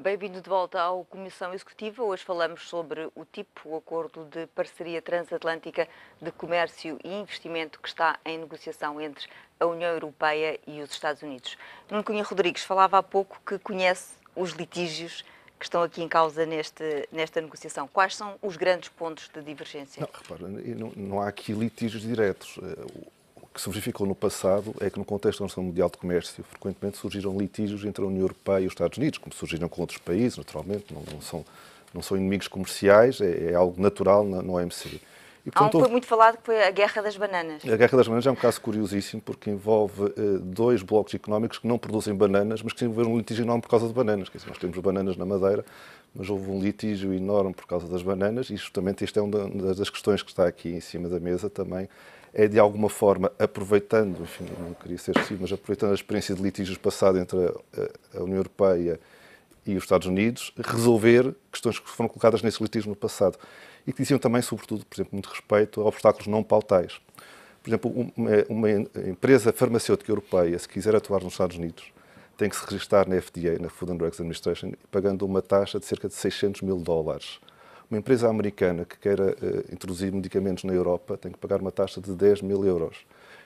Bem-vindo de volta à Comissão Executiva. Hoje falamos sobre o TIP, o Acordo de Parceria Transatlântica de Comércio e Investimento que está em negociação entre a União Europeia e os Estados Unidos. Nuno Cunha Rodrigues falava há pouco que conhece os litígios que estão aqui em causa nesta negociação. Quais são os grandes pontos de divergência? Não, repara, não há aqui litígios diretos. O que se verificou no passado é que no contexto da Organização Mundial de Comércio frequentemente surgiram litígios entre a União Europeia e os Estados Unidos, como surgiram com outros países, naturalmente, não são inimigos comerciais, é algo natural na OMC. E, portanto, foi muito falado que foi a Guerra das Bananas. A Guerra das Bananas é um caso curiosíssimo porque envolve dois blocos económicos que não produzem bananas, mas que desenvolveram um litígio enorme por causa de bananas. Quer dizer, nós temos bananas na Madeira, mas houve um litígio enorme por causa das bananas e justamente isto é uma das questões que está aqui em cima da mesa também, é de alguma forma, aproveitando, enfim, não queria ser excessivo, mas aproveitando a experiência de litígios passado entre a União Europeia e os Estados Unidos, resolver questões que foram colocadas nesse litígio no passado e que diziam também, sobretudo, por exemplo, muito respeito a obstáculos não pautais. Por exemplo, uma empresa farmacêutica europeia, se quiser atuar nos Estados Unidos, tem que se registrar na FDA, na Food and Drugs Administration, pagando uma taxa de cerca de $600 mil. Uma empresa americana que queira introduzir medicamentos na Europa tem que pagar uma taxa de 10 mil euros.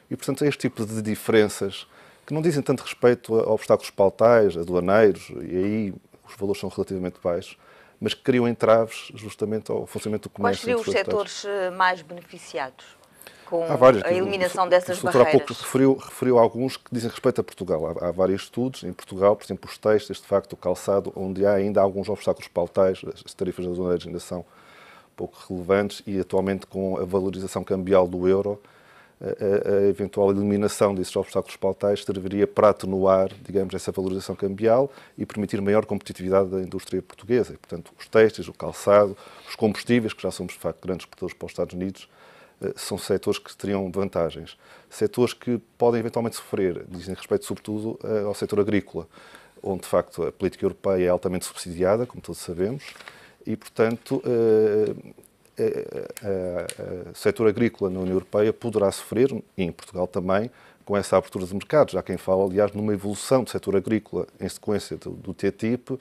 E, portanto, é este tipo de diferenças que não dizem tanto respeito a obstáculos pautais, aduaneiros, e aí os valores são relativamente baixos, mas que criam entraves justamente ao funcionamento do comércio. Quais seriam os setores mais beneficiados com a eliminação dessas barreiras? Há pouco referiu alguns que dizem respeito a Portugal. Há vários estudos. Em Portugal, por exemplo, os têxteis, de facto, o calçado, onde há ainda alguns obstáculos pautais, as tarifas aduaneiras ainda são pouco relevantes e atualmente com a valorização cambial do euro, a eventual eliminação desses obstáculos pautais serviria para atenuar, digamos, essa valorização cambial e permitir maior competitividade da indústria portuguesa. E, portanto, os têxteis, o calçado, os combustíveis, que já somos, de facto, grandes exportadores para os Estados Unidos, são setores que teriam vantagens. Setores que podem eventualmente sofrer, dizem respeito sobretudo ao setor agrícola, onde, de facto, a política europeia é altamente subsidiada, como todos sabemos, e, portanto, o setor agrícola na União Europeia poderá sofrer, e em Portugal também, com essa abertura de mercados. Há quem fala, aliás, numa evolução do setor agrícola em sequência do TTIP,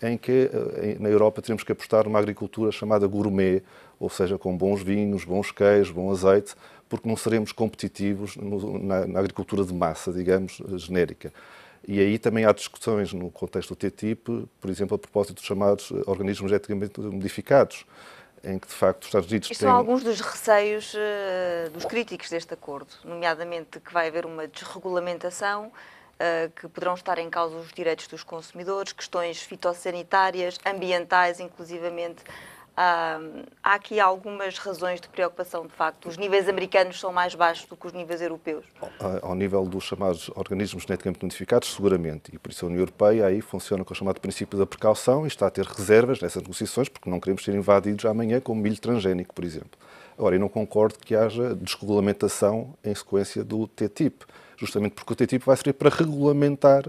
em que na Europa teremos que apostar numa agricultura chamada gourmet, ou seja, com bons vinhos, bons queijos, bom azeite, porque não seremos competitivos na agricultura de massa, digamos, genérica. E aí também há discussões no contexto do TTIP, por exemplo, a propósito dos chamados organismos geneticamente modificados, em que, de facto, os Estados Unidos têm... São alguns dos receios dos críticos deste acordo, nomeadamente que vai haver uma desregulamentação, que poderão estar em causa os direitos dos consumidores, questões fitossanitárias, ambientais, inclusivamente. Há aqui algumas razões de preocupação, de facto. Os níveis americanos são mais baixos do que os níveis europeus. Ao nível dos chamados organismos geneticamente modificados, seguramente. E por isso a União Europeia aí funciona com o chamado princípio da precaução e está a ter reservas nessas negociações, porque não queremos ser invadidos amanhã com milho transgénico, por exemplo. Agora, eu não concordo que haja desregulamentação em sequência do TTIP, justamente porque o TTIP vai servir para regulamentar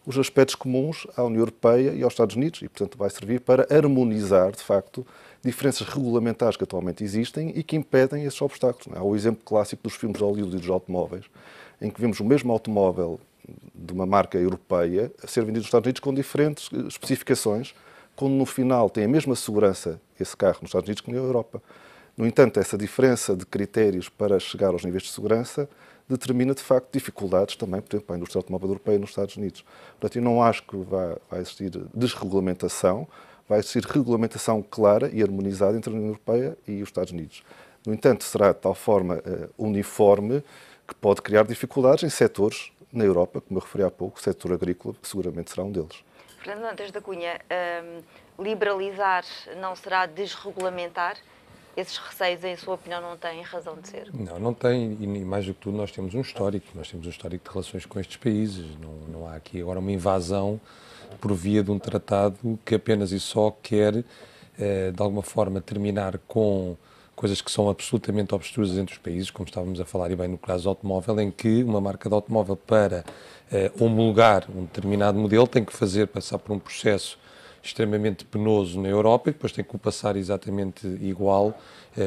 os aspectos comuns à União Europeia e aos Estados Unidos e, portanto, vai servir para harmonizar, de facto, diferenças regulamentares que atualmente existem e que impedem esses obstáculos. Há o exemplo clássico dos filmes de Hollywood e dos automóveis, em que vemos o mesmo automóvel de uma marca europeia a ser vendido nos Estados Unidos com diferentes especificações, quando no final tem a mesma segurança esse carro nos Estados Unidos que na Europa. No entanto, essa diferença de critérios para chegar aos níveis de segurança determina, de facto, dificuldades também, por exemplo, para a indústria automóvel europeia nos Estados Unidos. Portanto, eu não acho que vai existir desregulamentação, vai existir regulamentação clara e harmonizada entre a União Europeia e os Estados Unidos. No entanto, será de tal forma uniforme que pode criar dificuldades em setores na Europa, como eu referi há pouco, o setor agrícola seguramente será um deles. Fernando Antas da Cunha, liberalizar não será desregulamentar? Esses receios, em sua opinião, não têm razão de ser? Não tem, e mais do que tudo nós temos um histórico de relações com estes países, não há aqui agora uma invasão por via de um tratado que apenas e só quer, de alguma forma, terminar com coisas que são absolutamente obstrusas entre os países, como estávamos a falar, e bem no caso do automóvel, em que uma marca de automóvel, para homologar um determinado modelo, tem que passar por um processo extremamente penoso na Europa e depois tem que o passar exatamente igual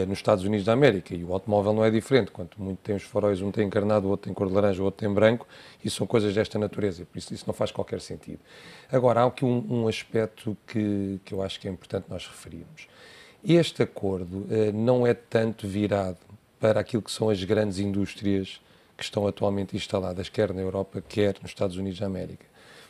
nos Estados Unidos da América. E o automóvel não é diferente. Quanto muito tem os faróis, um tem encarnado, o outro tem cor de laranja, o outro tem branco, e são coisas desta natureza. Por isso não faz qualquer sentido. Agora, há aqui um aspecto que eu acho que é importante nós referirmos. Este acordo não é tanto virado para aquilo que são as grandes indústrias que estão atualmente instaladas, quer na Europa, quer nos Estados Unidos da América.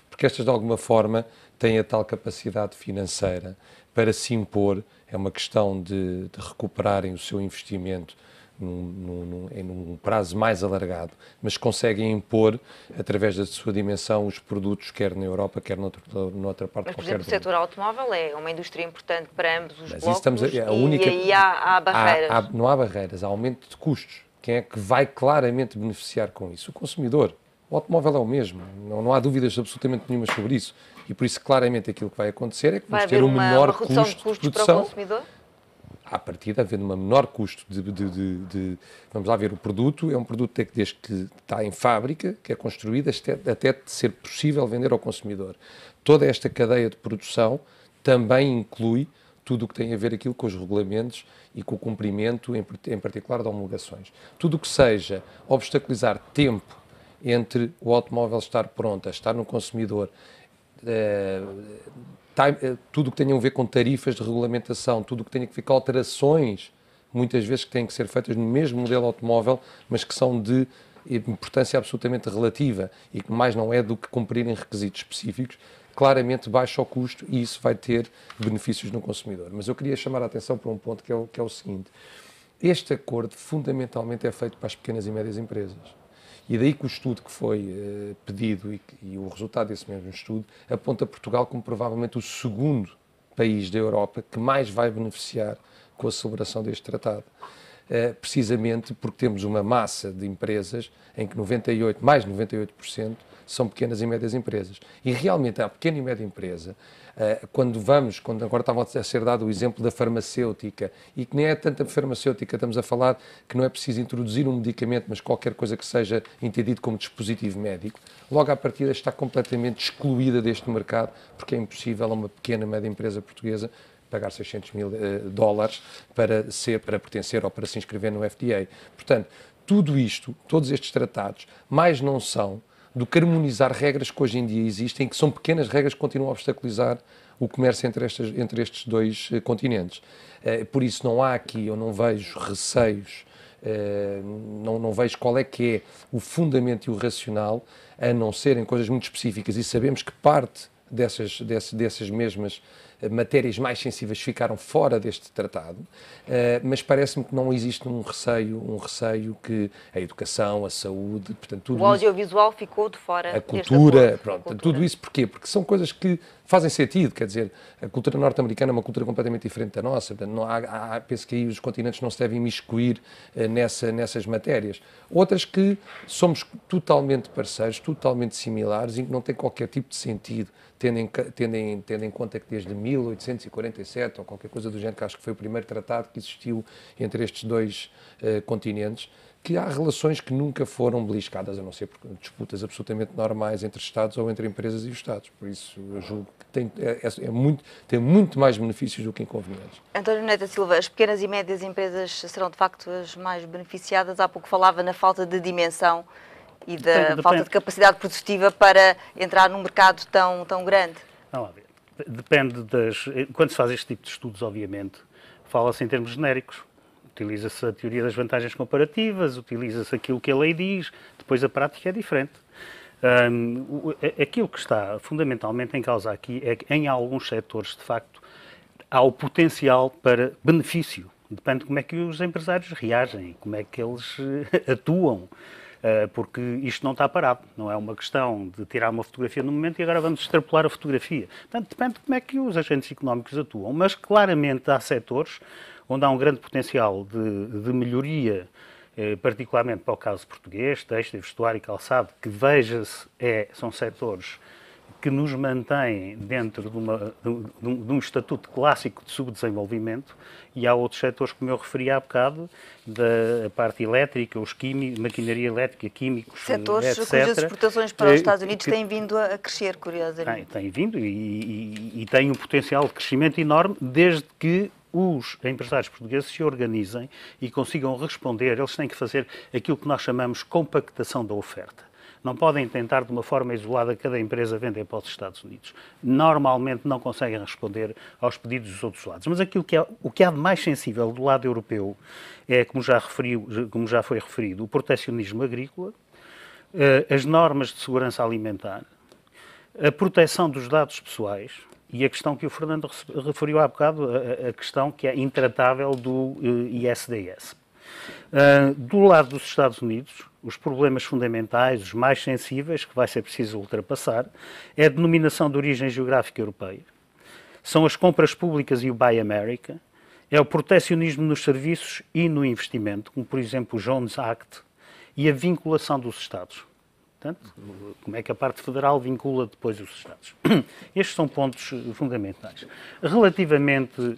Porque estas, de alguma forma, têm a tal capacidade financeira para se impor. É uma questão de recuperarem o seu investimento num prazo mais alargado, mas conseguem impor, através da sua dimensão, os produtos, quer na Europa, quer noutra parte mas, qualquer por exemplo, o setor automóvel é uma indústria importante para ambos os blocos e aí há barreiras. Não há barreiras, há aumento de custos. Quem é que vai claramente beneficiar com isso? O consumidor. O automóvel é o mesmo, não há dúvidas absolutamente nenhuma sobre isso. E por isso, claramente, aquilo que vai acontecer é que vamos ter um menor custo de produção. Para o consumidor? À partida, havendo um menor custo vamos lá ver, o produto é um produto desde que está em fábrica, que é construído, até de ser possível vender ao consumidor. Toda esta cadeia de produção também inclui tudo o que tem a ver aquilo com os regulamentos e com o cumprimento, em particular, de homologações. Tudo o que seja obstaculizar tempo entre o automóvel estar pronto, estar no consumidor, tudo o que tenha a ver com tarifas de regulamentação, tudo o que tenha a ver com alterações, muitas vezes que têm que ser feitas no mesmo modelo automóvel, mas que são de importância absolutamente relativa e que mais não é do que cumprirem requisitos específicos, claramente baixa o custo e isso vai ter benefícios no consumidor. Mas eu queria chamar a atenção para um ponto que é o seguinte: este acordo fundamentalmente é feito para as pequenas e médias empresas. E daí que o estudo que foi pedido e o resultado desse mesmo estudo aponta Portugal como provavelmente o segundo país da Europa que mais vai beneficiar com a celebração deste tratado. Precisamente porque temos uma massa de empresas em que mais de 98% são pequenas e médias empresas. E realmente a pequena e média empresa, quando agora estava a ser dado o exemplo da farmacêutica, e que nem é tanta farmacêutica, estamos a falar que não é preciso introduzir um medicamento, mas qualquer coisa que seja entendido como dispositivo médico, logo à partida está completamente excluída deste mercado, porque é impossível a uma pequena e média empresa portuguesa pagar $600.000 para pertencer ou para se inscrever no FDA. Portanto, tudo isto, todos estes tratados, mais não são do que harmonizar regras que hoje em dia existem, que são pequenas regras que continuam a obstaculizar o comércio entre estes dois continentes. Por isso não há aqui, eu não vejo receios, não vejo qual é que é o fundamento e o racional, a não serem coisas muito específicas, e sabemos que parte dessas mesmas matérias mais sensíveis ficaram fora deste tratado, mas parece-me que não existe um receio que a educação, a saúde, portanto, tudo o audiovisual ficou de fora. A cultura, pronto, tudo isso porquê? Porque são coisas que fazem sentido, quer dizer, a cultura norte-americana é uma cultura completamente diferente da nossa, portanto, penso que aí os continentes não se devem imiscuir nessas matérias. Outras que somos totalmente parceiros, totalmente similares e que não tem qualquer tipo de sentido, tendo em conta que desde 1847, ou qualquer coisa do género, que acho que foi o primeiro tratado que existiu entre estes dois continentes, que há relações que nunca foram beliscadas, a não ser por disputas absolutamente normais entre Estados ou entre empresas e os Estados. Por isso, eu julgo que tem muito mais benefícios do que inconvenientes. António Neto da Silva, as pequenas e médias empresas serão de facto as mais beneficiadas? Há pouco falava na falta de dimensão e da falta de capacidade produtiva para entrar num mercado tão grande. Não, depende quando se faz este tipo de estudos, obviamente, fala-se em termos genéricos. Utiliza-se a teoria das vantagens comparativas, utiliza-se aquilo que a lei diz, depois a prática é diferente. Aquilo que está fundamentalmente em causa aqui é que em alguns setores, de facto, há o potencial para benefício. Depende de como é que os empresários reagem, como é que eles atuam, porque isto não está parado. Não é uma questão de tirar uma fotografia no momento e agora vamos extrapolar a fotografia. Portanto, depende de como é que os agentes económicos atuam, mas claramente há setores onde há um grande potencial de melhoria, particularmente para o caso português, têxtil, vestuário e calçado, que veja-se são setores que nos mantêm dentro de um estatuto clássico de subdesenvolvimento, e há outros setores, como eu referi há bocado, da parte elétrica, os químicos, maquinaria elétrica, químicos, setores etc. cujas exportações para os Estados Unidos têm vindo a crescer, curiosamente. Têm vindo e têm um potencial de crescimento enorme, desde que os empresários portugueses se organizem e consigam responder. Eles têm que fazer aquilo que nós chamamos compactação da oferta. Não podem tentar, de uma forma isolada, cada empresa vender para os Estados Unidos. Normalmente não conseguem responder aos pedidos dos outros lados. Mas o que há de mais sensível do lado europeu é, como já foi referido, o protecionismo agrícola, as normas de segurança alimentar, a proteção dos dados pessoais e a questão que o Fernando referiu há bocado, a questão que é intratável do ISDS. Do lado dos Estados Unidos, os problemas fundamentais, os mais sensíveis, que vai ser preciso ultrapassar, é a denominação de origem geográfica europeia, são as compras públicas e o Buy America, é o protecionismo nos serviços e no investimento, como por exemplo o Jones Act, e a vinculação dos Estados. Portanto, como é que a parte federal vincula depois os Estados? Estes são pontos fundamentais. Relativamente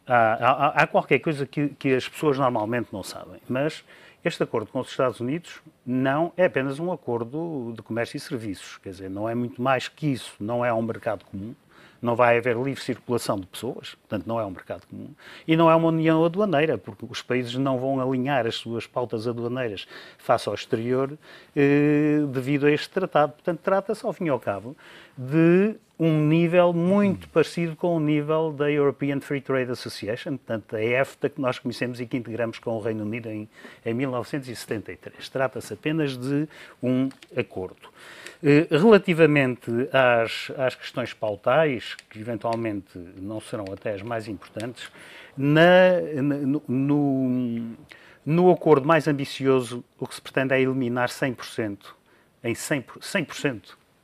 há qualquer coisa que as pessoas normalmente não sabem, mas este acordo com os Estados Unidos não é apenas um acordo de comércio e serviços, quer dizer, não é muito mais que isso, não é um mercado comum, não vai haver livre circulação de pessoas, portanto não é um mercado comum, e não é uma união aduaneira, porque os países não vão alinhar as suas pautas aduaneiras face ao exterior devido a este tratado. Portanto, trata-se, ao fim e ao cabo, de um nível muito parecido com o nível da European Free Trade Association, portanto, a EFTA que nós conhecemos e que integramos com o Reino Unido em 1973. Trata-se apenas de um acordo. Relativamente às questões pautais, que eventualmente não serão até as mais importantes, no acordo mais ambicioso, o que se pretende é eliminar 100%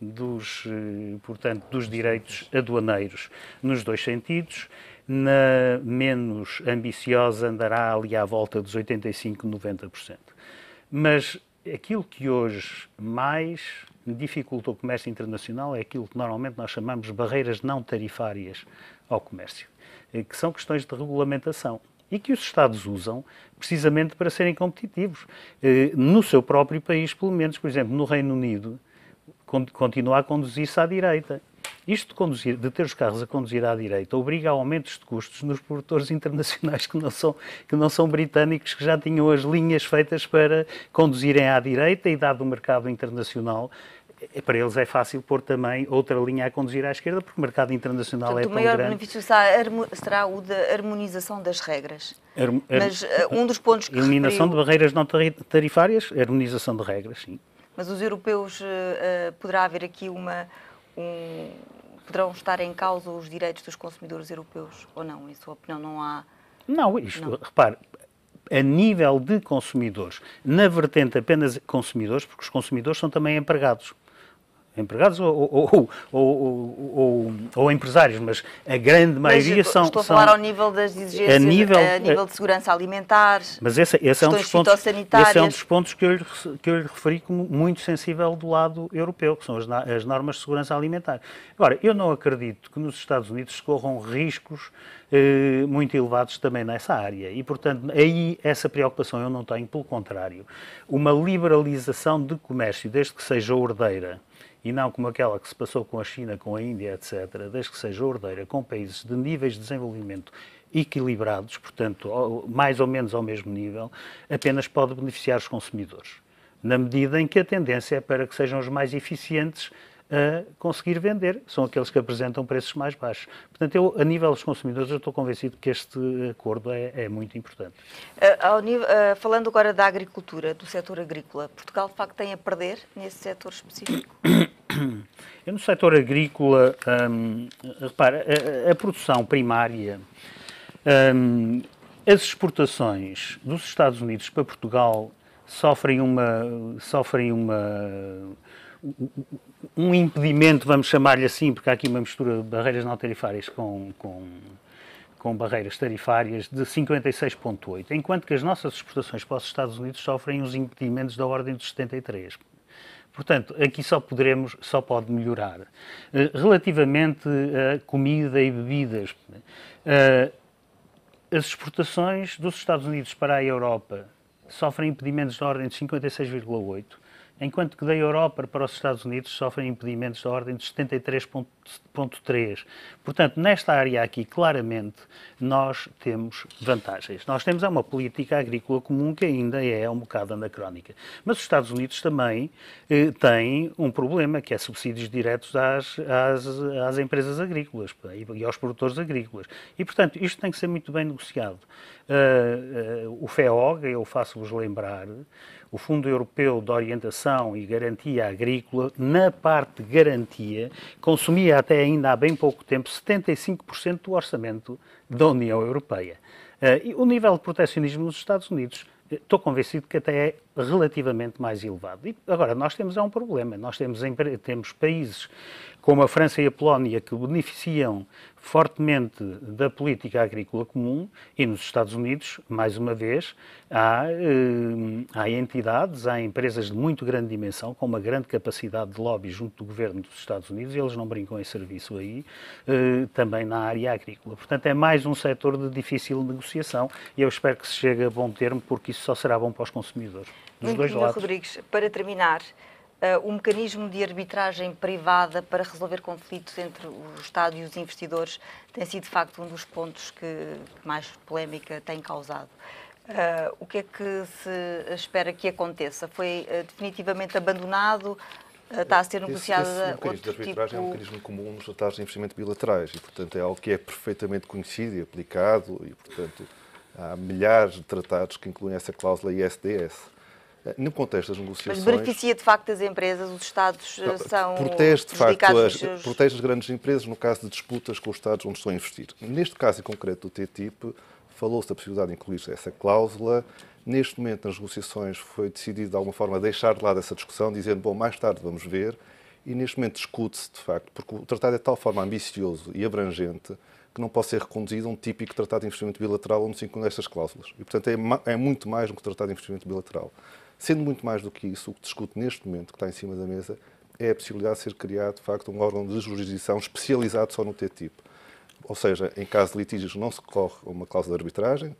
dos direitos aduaneiros nos dois sentidos. Na menos ambiciosa andará ali à volta dos 85%, 90%. Mas aquilo que hoje mais dificulta o comércio internacional é aquilo que normalmente nós chamamos de barreiras não tarifárias ao comércio, que são questões de regulamentação e que os Estados usam precisamente para serem competitivos. No seu próprio país, pelo menos, por exemplo, no Reino Unido, continua a conduzir-se à direita. Isto de ter os carros a conduzir à direita obriga a aumentos de custos nos produtores internacionais que não são britânicos, que já tinham as linhas feitas para conduzirem à direita, e dado o mercado internacional, para eles é fácil pôr também outra linha a conduzir à esquerda, porque o mercado internacional é tão grande. O maior benefício será o da harmonização das regras. Mas um dos pontos que eliminação de barreiras não tarifárias, harmonização de regras, sim. Mas os europeus, poderá haver aqui poderão estar em causa os direitos dos consumidores europeus ou não? Em sua opinião, não há... Não, repare, a nível de consumidores, na vertente apenas consumidores, porque os consumidores são também empregados ou empresários, mas a grande maioria são... Estou a falar ao nível das exigências, a nível de segurança alimentar, mas esse é um dos pontos que eu lhe referi como muito sensível do lado europeu, que são as normas de segurança alimentar. Agora, eu não acredito que nos Estados Unidos se corram riscos muito elevados também nessa área e, portanto, aí essa preocupação eu não tenho, pelo contrário. Uma liberalização de comércio, desde que seja ordeira, e não como aquela que se passou com a China, com a Índia, etc., desde que seja ordeira, com países de níveis de desenvolvimento equilibrados, portanto, mais ou menos ao mesmo nível, apenas pode beneficiar os consumidores, na medida em que a tendência é para que sejam os mais eficientes a conseguir vender, são aqueles que apresentam preços mais baixos. Portanto, a nível dos consumidores, eu estou convencido que este acordo é muito importante. Falando agora da agricultura, do setor agrícola, Portugal, de facto, tem a perder nesse setor específico? No setor agrícola, repara, a produção primária, as exportações dos Estados Unidos para Portugal sofrem um impedimento, vamos chamar-lhe assim, porque há aqui uma mistura de barreiras não tarifárias com barreiras tarifárias de 56,8, enquanto que as nossas exportações para os Estados Unidos sofrem uns impedimentos da ordem dos 73. Portanto, aqui só pode melhorar. Relativamente a comida e bebidas, as exportações dos Estados Unidos para a Europa sofrem impedimentos da ordem de 56,8%, enquanto que da Europa para os Estados Unidos sofrem impedimentos da ordem de 73,3%. Portanto, nesta área aqui, claramente, nós temos vantagens. Nós temos uma política agrícola comum que ainda é um bocado anacrónica. Mas os Estados Unidos também têm um problema, que é subsídios diretos às empresas agrícolas e aos produtores agrícolas. E, portanto, isto tem que ser muito bem negociado. O FEOG, eu faço-vos lembrar, o Fundo Europeu de Orientação e Garantia Agrícola, na parte de garantia, consumia até ainda há bem pouco tempo 75% do orçamento da União Europeia. E o nível de protecionismo nos Estados Unidos, estou convencido que até é relativamente mais elevado. E agora, nós temos um problema. Nós temos países como a França e a Polónia que beneficiam fortemente da política agrícola comum e nos Estados Unidos, mais uma vez, há entidades, há empresas de muito grande dimensão, com uma grande capacidade de lobby junto do governo dos Estados Unidos, e eles não brincam em serviço aí, também na área agrícola. Portanto, é mais um setor de difícil negociação e eu espero que se chegue a bom termo, porque isso só será bom para os consumidores, dos dois lados. Rodrigues, para terminar, o mecanismo de arbitragem privada para resolver conflitos entre o Estado e os investidores tem sido, de facto, um dos pontos que mais polémica tem causado. O que é que se espera que aconteça? Foi definitivamente abandonado? Está a ser negociada outro tipo... Esse mecanismo de arbitragem é um mecanismo comum nos tratados de investimento bilaterais e, portanto, é algo que é perfeitamente conhecido e aplicado e, portanto, há milhares de tratados que incluem essa cláusula ISDS. No contexto das negociações... Mas beneficia de facto as empresas, os Estados são protege, de facto, seus... protege as grandes empresas no caso de disputas com os Estados onde estão a investir. Neste caso em concreto do TTIP, falou-se da possibilidade de incluir essa cláusula. Neste momento, nas negociações, foi decidido de alguma forma deixar de lado essa discussão, dizendo, bom, mais tarde vamos ver. E neste momento discute-se, de facto, porque o tratado é de tal forma ambicioso e abrangente que não pode ser reconduzido a um típico tratado de investimento bilateral onde se incluem estas cláusulas. E, portanto, é muito mais do que um tratado de investimento bilateral. Sendo muito mais do que isso, o que discute neste momento, que está em cima da mesa, é a possibilidade de ser criado, de facto, um órgão de jurisdição especializado só no TTIP. Ou seja, em caso de litígios não se recorre a uma cláusula de arbitragem,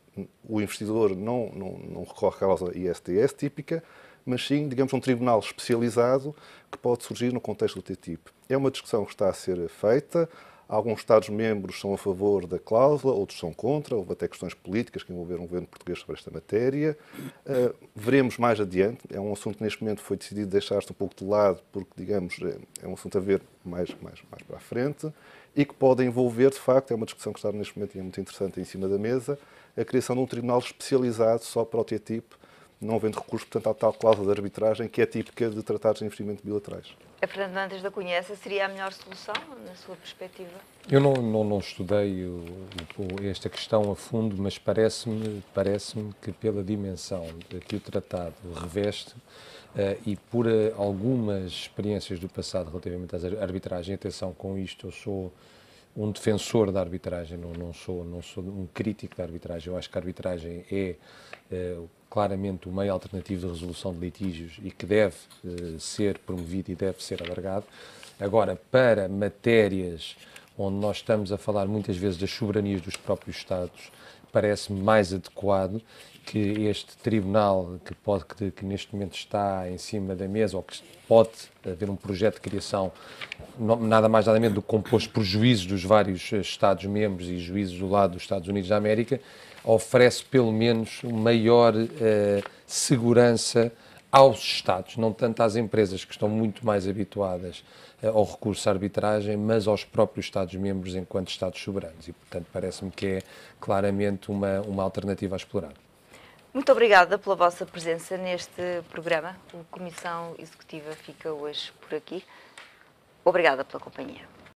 o investidor não recorre à cláusula ISDS típica, mas sim, digamos, um tribunal especializado que pode surgir no contexto do TTIP. É uma discussão que está a ser feita. Alguns Estados-membros são a favor da cláusula, outros são contra. Houve até questões políticas que envolveram o governo português sobre esta matéria. Veremos mais adiante. É um assunto que neste momento foi decidido deixar-se um pouco de lado, porque, digamos, é um assunto a ver mais para a frente e que pode envolver, de facto, é uma discussão que está neste momento e é muito interessante em cima da mesa, a criação de um tribunal especializado só para o TTIP, não havendo recurso, portanto, à tal cláusula de arbitragem que é típica de tratados de investimento bilaterais. A Fernando Antas da Cunha, essa seria a melhor solução, na sua perspectiva? Eu não estudei esta questão a fundo, mas parece-me que pela dimensão que o tratado reveste e por algumas experiências do passado relativamente à arbitragem, atenção com isto, eu sou um defensor da arbitragem, não sou um crítico da arbitragem. Eu acho que a arbitragem é claramente o meio alternativo de resolução de litígios e que deve ser promovido e deve ser alargado. Agora, para matérias onde nós estamos a falar muitas vezes das soberanias dos próprios Estados, parece-me mais adequado que este tribunal que neste momento está em cima da mesa, ou que pode haver um projeto de criação, nada mais nada menos do que composto por juízes dos vários Estados-membros e juízes do lado dos Estados Unidos da América, oferece pelo menos maior segurança aos Estados, não tanto às empresas que estão muito mais habituadas ao recurso à arbitragem, mas aos próprios Estados-membros enquanto Estados soberanos. E, portanto, parece-me que é claramente uma alternativa a explorar. Muito obrigada pela vossa presença neste programa. A Comissão Executiva fica hoje por aqui. Obrigada pela companhia.